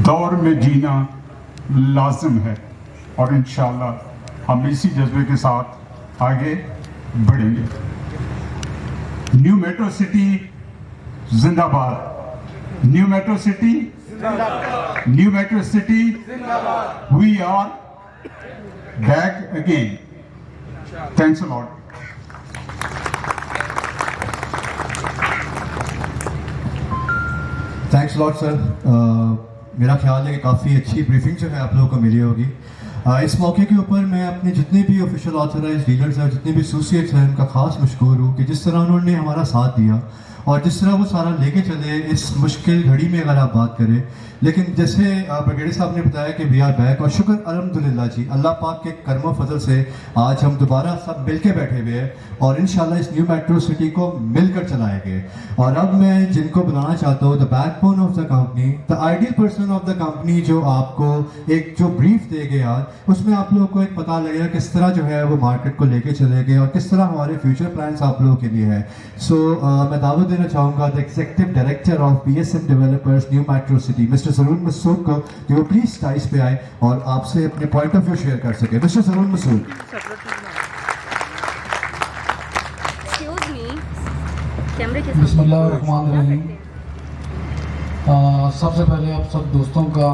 दौर में जीना लाजिम है और इंशाअल्लाह हम इसी जज्बे के साथ आगे बढ़ेंगे। न्यू मेट्रो सिटी जिंदाबाद, न्यू मेट्रो सिटी जिंदाबाद, न्यू मेट्रो सिटी जिंदाबाद। We are back again. Thanks a lot. Thanks lot sir. मेरा ख्याल है कि काफ़ी अच्छी ब्रीफिंग जो है आप लोगों को मिली होगी। इस मौके के ऊपर मैं अपने जितने भी ऑफिशियल ऑथराइज डीलर्स हैं, जितने भी एसोसिएट्स हैं, उनका खास मशकूर हूँ कि जिस तरह उन्होंने हमारा साथ दिया और जिस तरह वो सारा लेके चले इस मुश्किल घड़ी में। अगर आप बात करें, लेकिन जैसे ब्रिगेडियर साहब ने बताया कि वी आर बैक, और शुक्र अल्हम्दुलिल्लाह जी, अल्लाह पाक के करम फजल से आज हम दोबारा सब मिल के बैठे हुए हैं और इंशाल्लाह इस न्यू मेट्रो सिटी को मिलकर चलाएंगे। और अब मैं जिनको बुलाना चाहता हूँ, the backbone of the company, the ideal person of the company, जो आपको एक जो ब्रीफ देंगे यार, उसमें आप लोगों को एक पता लगेगा किस तरह जो है वो मार्केट को लेके चलेंगे और किस तरह हमारे फ्यूचर प्लान्स आप लोगों के लिए है। सो मैं दावत देना चाहूँगा the executive director of BSM developers new metro city mister सरून मसूद को, कि वो प्लीज स्टाइस पे आए और आपसे अपने पॉइंट ऑफ व्यू शेयर कर सके। मिस्टर सरून मसूद। बिस्मिल्लाहिर्रहमानिर्रहीम। सबसे पहले आप सब दोस्तों का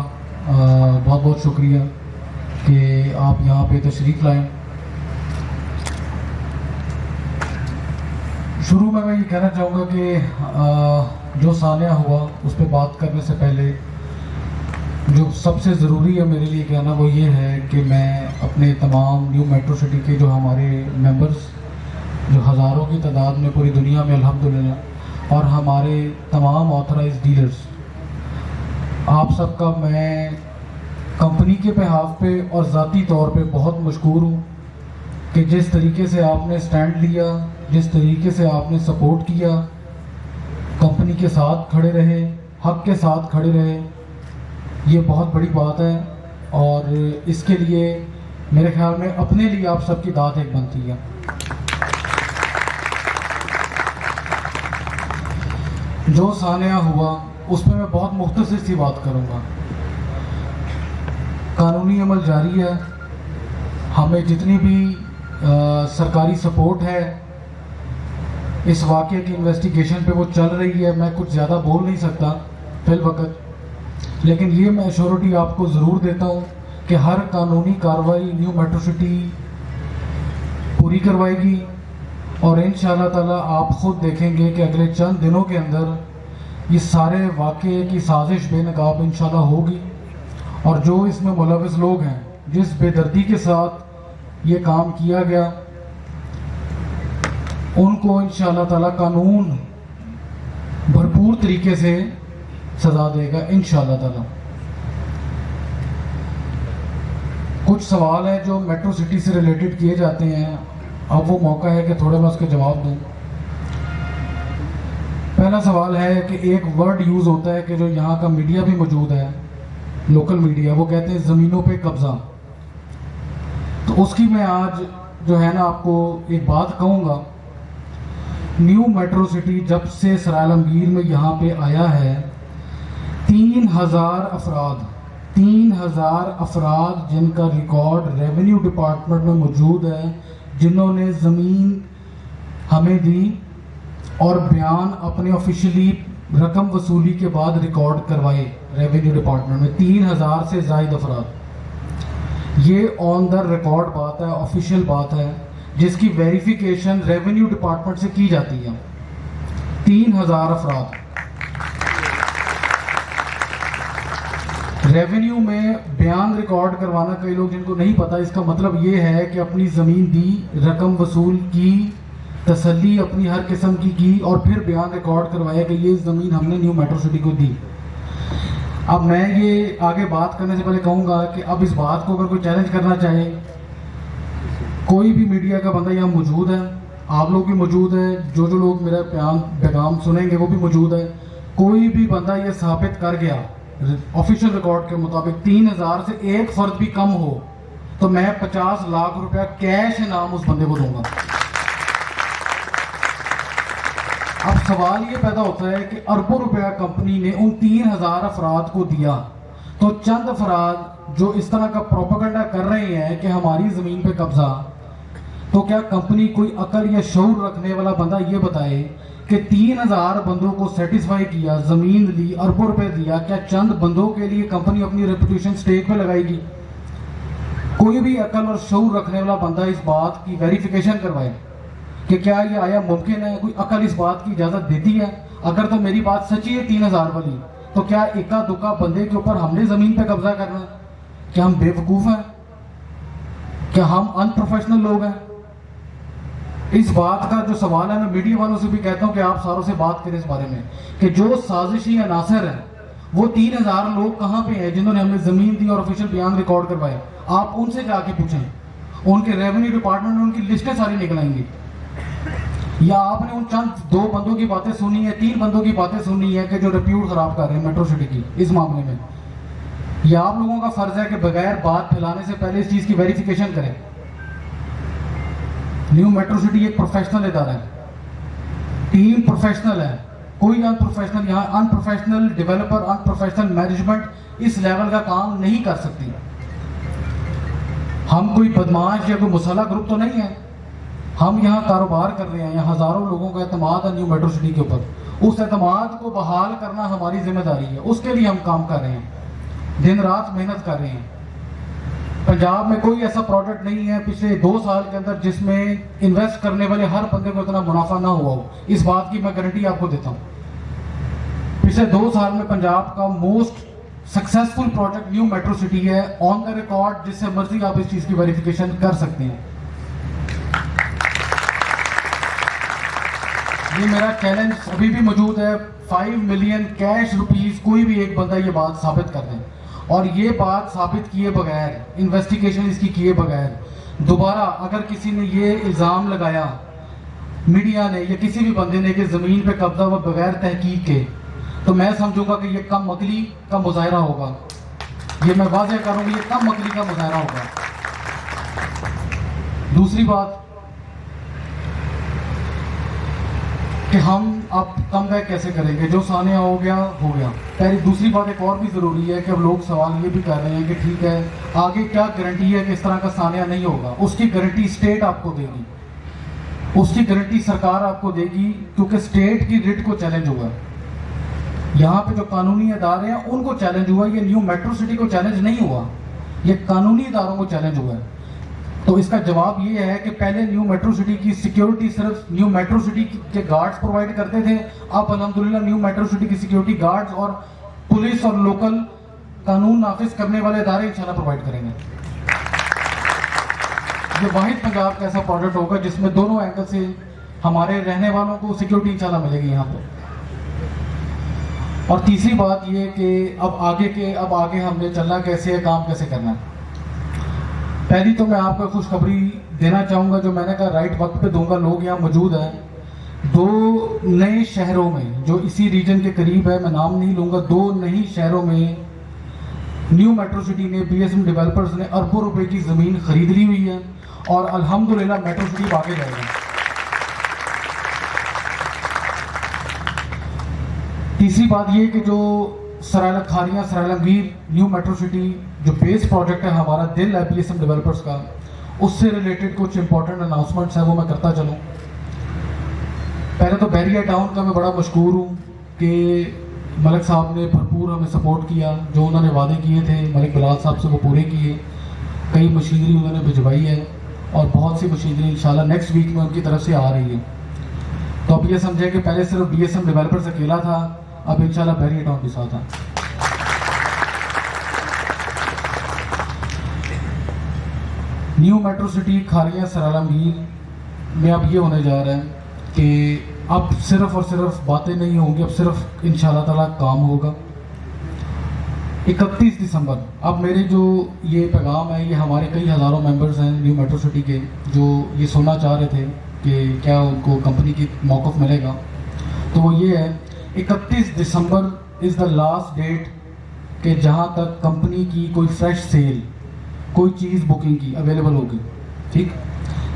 बहुत बहुत शुक्रिया कि आप यहाँ पे तशरीफ़ लाएं। शुरू में मैं ये कहना चाहूँगा कि जो सानिया हुआ उस पर बात करने से पहले जो सबसे ज़रूरी है मेरे लिए कहना, वो ये है कि मैं अपने तमाम न्यू मेट्रो सिटी के जो हमारे मेंबर्स, जो हज़ारों की तादाद में पूरी दुनिया में अल्हम्दुलिल्लाह, और हमारे तमाम ऑथराइज्ड डीलर्स, आप सबका मैं कंपनी के बिहाफ पे और ज़ाती तौर पे बहुत मशकूर हूँ कि जिस तरीके से आपने स्टैंड लिया, जिस तरीके से आपने सपोर्ट किया, कंपनी के साथ खड़े रहे, हक के साथ खड़े रहे, ये बहुत बड़ी बात है। और इसके लिए मेरे ख्याल में अपने लिए आप सबकी दाद एक बनती है। जो सानिया हुआ उसमें मैं बहुत मुख्तसर सी बात करूँगा। कानूनी अमल जारी है, हमें जितनी भी सरकारी सपोर्ट है इस वाक़े की इन्वेस्टिगेशन पे वो चल रही है। मैं कुछ ज़्यादा बोल नहीं सकता फिल वक्त, लेकिन ये मैं एश्योरिटी आपको ज़रूर देता हूँ कि हर कानूनी कार्रवाई न्यू मेट्रो सिटी पूरी करवाएगी और इंशाअल्लाह ताला आप ख़ुद देखेंगे कि अगले चंद दिनों के अंदर ये सारे वाक़े की साजिश बेनकाब इंशाअल्लाह होगी। और जो इसमें मुलविस लोग हैं, जिस बेदर्दी के साथ ये काम किया गया, उनको इंशाअल्लाह ताला कानून भरपूर तरीके से सजा देगा इंशाअल्लाह ताला। कुछ सवाल हैं जो मेट्रो सिटी से रिलेटेड किए जाते हैं, अब वो मौका है कि थोड़े मैं उसके जवाब दूं। पहला सवाल है कि एक वर्ड यूज़ होता है कि जो यहाँ का मीडिया भी मौजूद है, लोकल मीडिया, वो कहते हैं ज़मीनों पे कब्ज़ा। तो उसकी मैं आज जो है ना आपको एक बात कहूँगा। न्यू मेट्रो सिटी जब से सरायलमगीर में यहाँ पे आया है, 3,000 अफराद जिनका रिकॉर्ड रेवेन्यू डिपार्टमेंट में मौजूद है, जिन्होंने ज़मीन हमें दी और बयान अपने ऑफिशियली रकम वसूली के बाद रिकॉर्ड करवाए रेवेन्यू डिपार्टमेंट में, 3,000 से ज़ायद अफराद। ये ऑन द रिकॉर्ड बात है, ऑफिशियल बात है, जिसकी वेरिफिकेशन रेवेन्यू डिपार्टमेंट से की जाती है। 3,000 अफराद रेवेन्यू में बयान रिकॉर्ड करवाना, कई लोग जिनको नहीं पता, इसका मतलब ये है कि अपनी ज़मीन दी, रकम वसूल की, तसल्ली अपनी हर किस्म की और फिर बयान रिकॉर्ड करवाया कि ये ज़मीन हमने न्यू मेट्रो सिटी को दी। अब मैं ये आगे बात करने से पहले कहूँगा कि अब इस बात को अगर कोई चैलेंज करना चाहे, कोई भी मीडिया का बंदा यहाँ मौजूद है, आप लोग भी मौजूद है, जो लोग मेरा पैगाम सुनेंगे वो भी मौजूद है, कोई भी बंदा ये साबित कर गया ऑफिशियल रिकॉर्ड के मुताबिक 3,000 से एक फर्द भी कम हो, तो मैं 50 लाख रुपया कैश इनाम उस बंदे को दूंगा। अब सवाल ये पैदा होता है कि अरबों रुपया कंपनी ने उन 3,000 अफराद को दिया, तो चंद अफराद जो इस तरह का प्रोपेगेंडा कर रहे हैं कि हमारी ज़मीन पे कब्जा, तो क्या कंपनी कोई अकल या शऊर रखने वाला बंदा ये बताए कि 3000 बंदों को सेटिस्फाई किया, ज़मीन ली, अरबों रुपए दिया, क्या चंद बंदों के लिए कंपनी अपनी रेपुटेशन स्टेक पे लगाएगी? कोई भी अकल और शऊर रखने वाला बंदा इस बात की वेरिफिकेशन करवाए कि क्या ये आया मुमकिन है? कोई अकल इस बात की इजाज़त देती है? अगर तो मेरी बात सच्ची है 3000 वाली, तो क्या इक्का दुक्का बंदे के ऊपर हमने ज़मीन पे कब्जा करना है? क्या हम बेवकूफ़ हैं? क्या हम अनप्रोफेशनल लोग हैं? इस बात का जो सवाल है, मैं मीडिया वालों से भी कहता हूं कि आप सारों से बात करें इस बारे में कि जो साजिशी अनासर है वो 3000 लोग कहां पे हैं जिन्होंने हमें जमीन दी और ऑफिशियल बयान रिकॉर्ड करवाए? आप उनसे जाके पूछें, उनके रेवेन्यू डिपार्टमेंट में उनकी लिस्टें सारी निकलाएंगी। या आपने उन चंद 2 बंदों की बातें सुनी है, 3 बंदों की बातें सुनी है कि जो रिप्यूट खराब कर रहे हैं मेट्रो सिटी की इस मामले में? या आप लोगों का फर्ज है कि बगैर बात फैलाने से पहले इस चीज की वेरिफिकेशन करें? न्यू मेट्रो सिटी एक प्रोफेशनल इदारा है, टीम प्रोफेशनल है, कोई अनप्रोफेशनल, यहाँ अनप्रोफेशनल डेवलपर, अनप्रोफेशनल मैनेजमेंट इस लेवल का काम नहीं कर सकती। हम कोई बदमाश या कोई मुसल्ला ग्रुप तो नहीं है, हम यहाँ कारोबार कर रहे हैं, यहाँ हजारों लोगों का एतमाद है न्यू मेट्रो सिटी के ऊपर। उस एतमाद को बहाल करना हमारी जिम्मेदारी है, उसके लिए हम काम कर रहे हैं, दिन रात मेहनत कर रहे हैं। पंजाब में कोई ऐसा प्रोजेक्ट नहीं है पिछले 2 साल के अंदर जिसमें इन्वेस्ट करने वाले हर बंदे को इतना मुनाफा ना हुआ हो, इस बात की मैं गारंटी आपको देता हूँ। पिछले 2 साल में पंजाब का most successful project new metro city है, ऑन द रिकॉर्ड, जिससे मर्जी आप इस चीज की वेरिफिकेशन कर सकते हैं। ये मेरा चैलेंज अभी भी मौजूद है, 5 मिलियन कैश रुपीस कोई भी एक बंदा ये बात साबित कर दे, और ये बात साबित किए बगैर, इन्वेस्टिगेशन इसकी किए बगैर दोबारा अगर किसी ने ये इल्ज़ाम लगाया, मीडिया ने या किसी भी बंदे ने कि ज़मीन पे कब्जा हुआ बगैर तहकीक के, तो मैं समझूंगा कि ये कम अकली का मुजाहरा होगा। ये मैं वाज़ेह करूँगी, ये कम अकली का मुजाहरा होगा। दूसरी बात कि हम अब कम बैक कैसे करेंगे? जो सानिया हो गया हो गया। पहली दूसरी बात एक और भी ज़रूरी है कि अब लोग सवाल ये भी कर रहे हैं कि ठीक है, आगे क्या गारंटी है कि इस तरह का सानिया नहीं होगा? उसकी गारंटी स्टेट आपको देगी, उसकी गारंटी सरकार आपको देगी, क्योंकि स्टेट की रिट को चैलेंज हुआ। यहाँ पे जो कानूनी अदारे हैं उनको चैलेंज हुआ, ये न्यू मेट्रो सिटी को चैलेंज नहीं हुआ, ये कानूनी इदारों को चैलेंज हुआ है। तो इसका जवाब ये है कि पहले न्यू मेट्रो सिटी की सिक्योरिटी सिर्फ न्यू मेट्रो सिटी के गार्ड्स प्रोवाइड करते थे, अब अल्हम्दुलिल्लाह न्यू मेट्रो सिटी की सिक्योरिटी गार्ड्स और पुलिस और लोकल कानून नाफिज करने वाले इदारे इंशाल्लाह प्रोवाइड करेंगे। ये वाहिद पंजाब का ऐसा प्रोजेक्ट होगा जिसमें दोनों एंगल से हमारे रहने वालों को सिक्योरिटी इंशाल्लाह मिलेगी यहाँ पर। और तीसरी बात ये कि अब आगे हमने चलना कैसे है, काम कैसे करना है। पहली तो मैं आपको खुशखबरी देना चाहूँगा, जो मैंने कहा राइट वक्त पे दूंगा। लोग यहाँ मौजूद हैं 2 नए शहरों में जो इसी रीजन के करीब है, मैं नाम नहीं लूँगा, 2 नई शहरों में न्यू मेट्रो सिटी ने, BSM डेवलपर्स ने अरबों रुपए की ज़मीन खरीद ली हुई है और अल्हम्दुलिल्लाह मेट्रो सिटी आगे जाएगा। तीसरी बात ये कि जो सरायला खारियाँ सरायलांगीर न्यू मेट्रो सिटी जो बेस प्रोजेक्ट है, हमारा दिल है BSM डेवलपर्स का, उससे रिलेटेड कुछ इंपॉर्टेंट अनाउंसमेंट्स है वो मैं करता चलूँ। पहले तो बैरिया टाउन का मैं बड़ा मशकूर हूँ कि मलिक साहब ने भरपूर हमें सपोर्ट किया, जो उन्होंने वादे किए थे मलिक बिलाल साहब से वो पूरे किए। कई मशीनरी उन्होंने भिजवाई है और बहुत सी मशीनरी इंशाल्लाह नेक्स्ट वीक में उनकी तरफ से आ रही है। तो अब ये समझे कि पहले सिर्फ BSM डेवलपर्स अकेला था, अब इंशाल्लाह बैरिया टाउन के साथ है। न्यू मेट्रो सिटी खारियाँ सरायलांगीर में अब ये होने जा रहा है कि अब सिर्फ और सिर्फ बातें नहीं होंगी, अब सिर्फ इंशाल्लाह ताला काम होगा। 31 दिसंबर, अब मेरे जो ये पैगाम है, ये हमारे कई हज़ारों मेंबर्स हैं न्यू मेट्रो सिटी के जो ये सुनना चाह रहे थे कि क्या उनको कंपनी की मौक़िफ़ मिलेगा, तो वो ये है 31 दिसंबर इज़ द लास्ट डेट कि जहाँ तक कंपनी की कोई फ्रेश सेल, कोई चीज़ बुकिंग की अवेलेबल होगी। ठीक,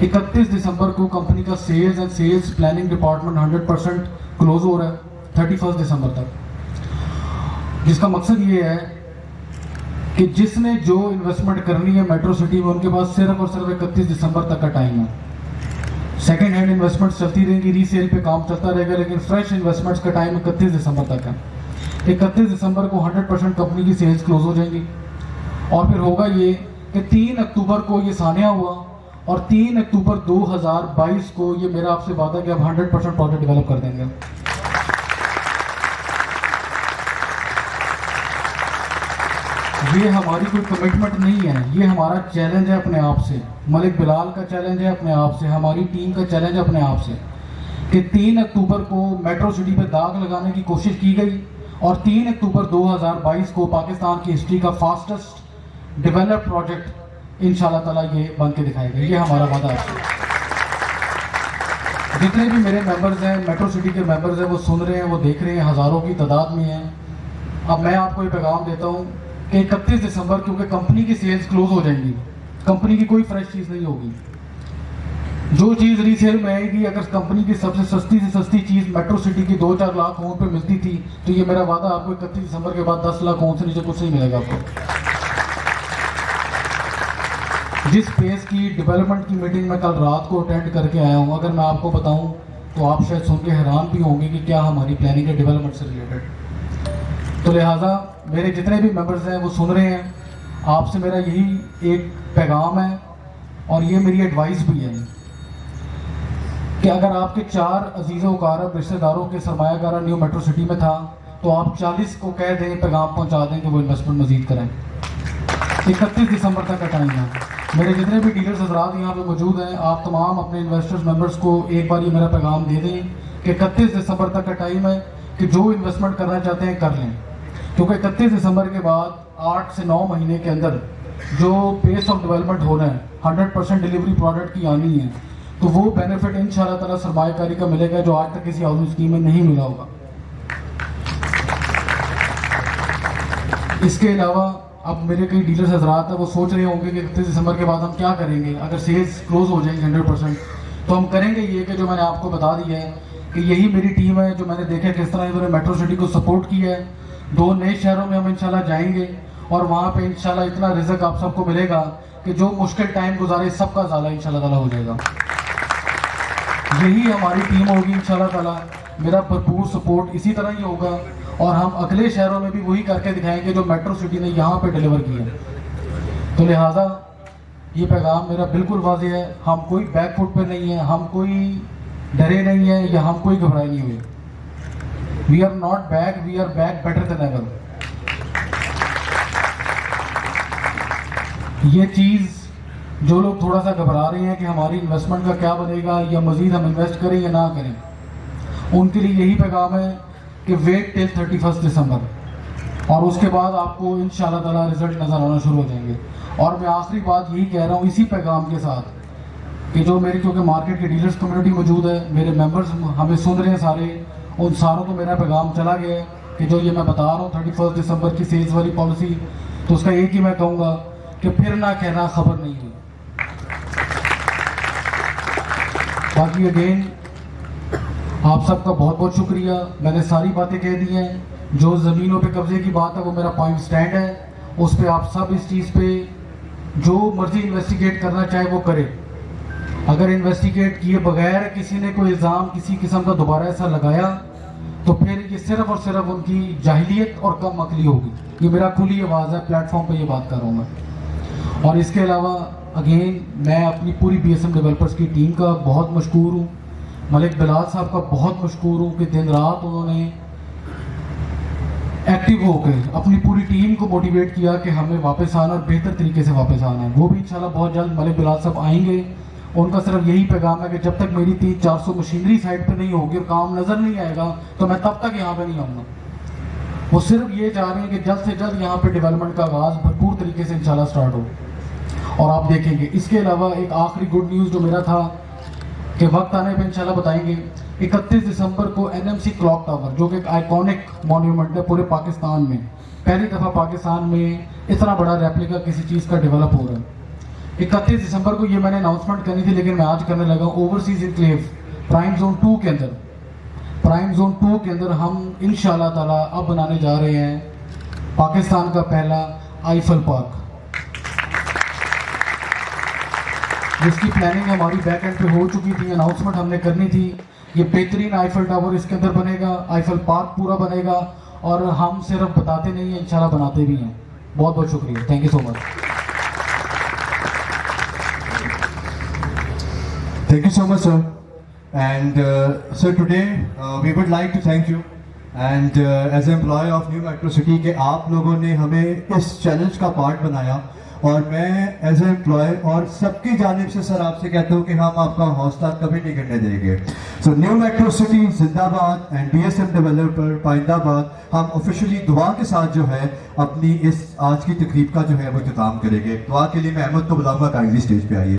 31 दिसंबर को कंपनी का sales and sales planning department 100% close हो रहा है 31 दिसंबर तक, जिसका मकसद ये है कि जिसने जो इन्वेस्टमेंट करनी है मेट्रो सिटी में, उनके पास सिर्फ और सिर्फ 31 दिसंबर तक का टाइम है। सेकेंड हैंड इन्वेस्टमेंट्स चलती रहेंगी, रीसेल पे काम चलता रहेगा, लेकिन फ्रेश इन्वेस्टमेंट्स का टाइम 31 दिसंबर तक है। 31 दिसंबर को 100% कंपनी की सेल्स क्लोज हो जाएंगी और फिर होगा ये कि 3 अक्टूबर को ये सानिया हुआ और 3 अक्टूबर 2022 को ये मेरा आपसे वादा है कि हम 100% प्रोजेक्ट डेवलप कर देंगे। ये हमारी कोई कमिटमेंट नहीं है, ये हमारा चैलेंज है अपने आप से। मलिक बिलाल का चैलेंज है अपने आप से, हमारी टीम का चैलेंज है अपने आप से कि 3 अक्टूबर को मेट्रो सिटी पे दाग लगाने की कोशिश की गई और 3 अक्टूबर 2022 को पाकिस्तान की हिस्ट्री का फास्टेस्ट डेवलप प्रोजेक्ट इंशाल्लाह ताला ये बन के दिखाएगा। ये हमारा वादा है। जितने भी मेरे मेंबर्स हैं, मेट्रो सिटी के मेंबर्स हैं, वो सुन रहे हैं, वो देख रहे हैं, हज़ारों की तादाद में हैं। अब मैं आपको ये पैगाम देता हूँ कि 31 दिसंबर क्योंकि कंपनी की सेल्स क्लोज हो जाएंगी, कंपनी की कोई फ्रेश चीज़ नहीं होगी। जो चीज़ रीसेल में आएगी, अगर कंपनी की सबसे सस्ती से सस्ती चीज़ मेट्रो सिटी की 2-4 लाख ओन पे मिलती थी, तो ये मेरा वादा आपको 31 दिसंबर के बाद 10 लाख ओन से नीचे कुछ नहीं मिलेगा आपको। जिस पेस की डेवलपमेंट की मीटिंग मैं कल रात को अटेंड करके आया हूँ, अगर मैं आपको बताऊँ तो आप शायद सुन के हैरान भी होंगे कि क्या हमारी प्लानिंग है डेवलपमेंट से रिलेटेड। तो लिहाजा मेरे जितने भी मेंबर्स हैं वो सुन रहे हैं, आपसे मेरा यही एक पैगाम है और ये मेरी एडवाइस भी है कि अगर आपके 4 अजीज़ों कारब रिश्तेदारों के सरमायाकारा न्यू मेट्रो सिटी में था, तो आप 40 को कह दें, पैगाम पहुंचा दें कि वो इन्वेस्टमेंट मजीद करें। 31 दिसंबर तक का टाइम है। मेरे जितने भी डीलर्स हजरात यहाँ पे मौजूद हैं, आप तमाम अपने इन्वेस्टर्स मेंबर्स को एक बार ये मेरा पैगाम दे दें कि 31 दिसंबर तक का टाइम है कि जो इन्वेस्टमेंट करना चाहते हैं कर लें, क्योंकि 31 दिसंबर के बाद 8 से 9 महीने के अंदर जो पेस ऑफ डेवलपमेंट हो रहा है, 100% डिलीवरी प्रोडक्ट की आनी है, तो वो बेनिफिट इंशाल्लाह ताला सरमायाकारी का मिलेगा जो आज तक किसी हाउसिंग स्कीम में नहीं मिला होगा। इसके अलावा अब मेरे कई डीलर्स हजरात हैं, वो सोच रहे होंगे कि 31 दिसंबर के बाद हम क्या करेंगे। अगर सेल्स क्लोज हो जाएंगे 100%, तो हम करेंगे ये कि जो मैंने आपको बता दिया है कि यही मेरी टीम है, जो मैंने देखा किस तरह इन्होंने मेट्रो सिटी को सपोर्ट किया है। 2 नए शहरों में हम इंशाल्लाह जाएंगे और वहाँ पे इंशाल्लाह इतना रिज़्क आप सबको मिलेगा कि जो मुश्किल टाइम गुजारे सबका ज़ाला इंशाल्लाह ताला हो जाएगा। यही हमारी टीम होगी इंशाल्लाह ताला। मेरा भरपूर सपोर्ट इसी तरह ही होगा और हम अगले शहरों में भी वही करके दिखाएंगे जो मेट्रो सिटी ने यहाँ पे डिलीवर किया। तो लिहाजा ये पैगाम मेरा बिल्कुल वाज़ेह है, हम कोई बैक फुट पे नहीं है, हम कोई डरे नहीं है या हम कोई घबराए नहीं हुए। We are not back, we are back better than ever. ये चीज़ जो लोग थोड़ा सा घबरा रहे हैं कि हमारी इन्वेस्टमेंट का क्या बनेगा या मज़ीद हम इन्वेस्ट करें या ना करें, उनके लिए यही पैगाम है कि वेट टिल 31 दिसंबर और उसके बाद आपको इंशाल्लाह ताला रिजल्ट नज़र आना शुरू हो जाएंगे। और मैं आखिरी बात यही कह रहा हूँ इसी पैगाम के साथ कि जो मेरी क्योंकि मार्केट की डीलर्स कम्युनिटी मौजूद है, मेरे मेंबर्स हमें सुन रहे हैं सारे, उन सारों को मेरा पैगाम चला गया है कि जो ये मैं बता रहा हूँ 31 दिसंबर की सेल्स वाली पॉलिसी, तो उसका एक ही मैं कहूँगा कि फिर ना कहना खबर नहीं हुई। बाकी अगेन आप सबका बहुत बहुत शुक्रिया। मैंने सारी बातें कह दी हैं। जो ज़मीनों पे कब्जे की बात है वो मेरा पॉइंट स्टैंड है, उस पर आप सब इस चीज़ पे जो मर्जी इन्वेस्टिगेट करना चाहे वो करे। अगर इन्वेस्टिगेट किए बगैर किसी ने कोई इल्ज़ाम किसी किस्म का दोबारा ऐसा लगाया तो फिर ये सिर्फ और सिर्फ उनकी जाहिलियत और कम अकली होगी। ये मेरा खुली आवाज़ है, प्लेटफॉर्म पे ये बात कर रहा हूँ मैं। और इसके अलावा अगेन मैं अपनी पूरी BSM डेवलपर्स की टीम का बहुत मशकूर हूँ, मलिक बिलाल साहब का बहुत मशकूर हूँ कि दिन रात उन्होंने एक्टिव होकर अपनी पूरी टीम को मोटिवेट किया कि हमें वापस आना और बेहतर तरीके से वापस आना है। वो भी इंशाल्लाह बहुत जल्द मलिक बिलाल साहब आएंगे। उनका सिर्फ यही पैगाम है कि जब तक मेरी 300-400 मशीनरी साइड पे नहीं होगी और काम नज़र नहीं आएगा तो मैं तब तक यहाँ पे नहीं आऊँगा। वो सिर्फ ये चाह रहे हैं कि जल्द से जल्द यहाँ पे डेवलपमेंट का आगाज़ भरपूर तरीके से इंशाल्लाह स्टार्ट हो और आप देखेंगे। इसके अलावा एक आखिरी गुड न्यूज़ जो मेरा था कि वक्त आने पे इंशाल्लाह बताएंगे, 31 दिसंबर को NMC क्लॉक टावर जो कि एक आइकॉनिक मॉन्यूमेंट है पूरे पाकिस्तान में, पहली दफ़ा पाकिस्तान में इतना बड़ा रेप्लिका किसी चीज़ का डेवलप हो रहा है। 31 दिसंबर को ये मैंने अनाउंसमेंट करनी थी लेकिन मैं आज करने लगा। ओवरसीज इनक्लेव प्राइम जोन 2 के अंदर, प्राइम जोन 2 के अंदर हम इंशाल्लाह ताला अब बनाने जा रहे हैं पाकिस्तान का पहला आईफल पार्क, जिसकी प्लानिंग हमारी बैक एंड पे हो चुकी थी, अनाउंसमेंट हमने करनी थी। ये बेहतरीन आईफल टावर इसके अंदर बनेगा, आईफल पार्क पूरा बनेगा, और हम सिर्फ बताते नहीं हैं, इंशाल्लाह बनाते भी हैं। बहुत बहुत शुक्रिया, thank you so much. Thank you so much, sir. And sir, today we would like to thank you. And as an employee of New Metro City, के आप लोगों ने हमें इस चैलेंज का पार्ट बनाया, और मैं एज ए एम्प्लॉय और सबकी जानिब से सर आपसे कहता हूँ कि हम आपका हौसला कभी नहीं गिरने देंगे। सो न्यू मेट्रो सिटी जिंदाबाद एंड DSM डेवलपर पाइंदाबाद। हम ऑफिशियली दुआ के साथ जो है अपनी इस आज की तकरीब का जो है वो इंतजाम करेंगे। दुआ के लिए मैं अहमद को बुलाऊंगा, काइंडली स्टेज पे आइए।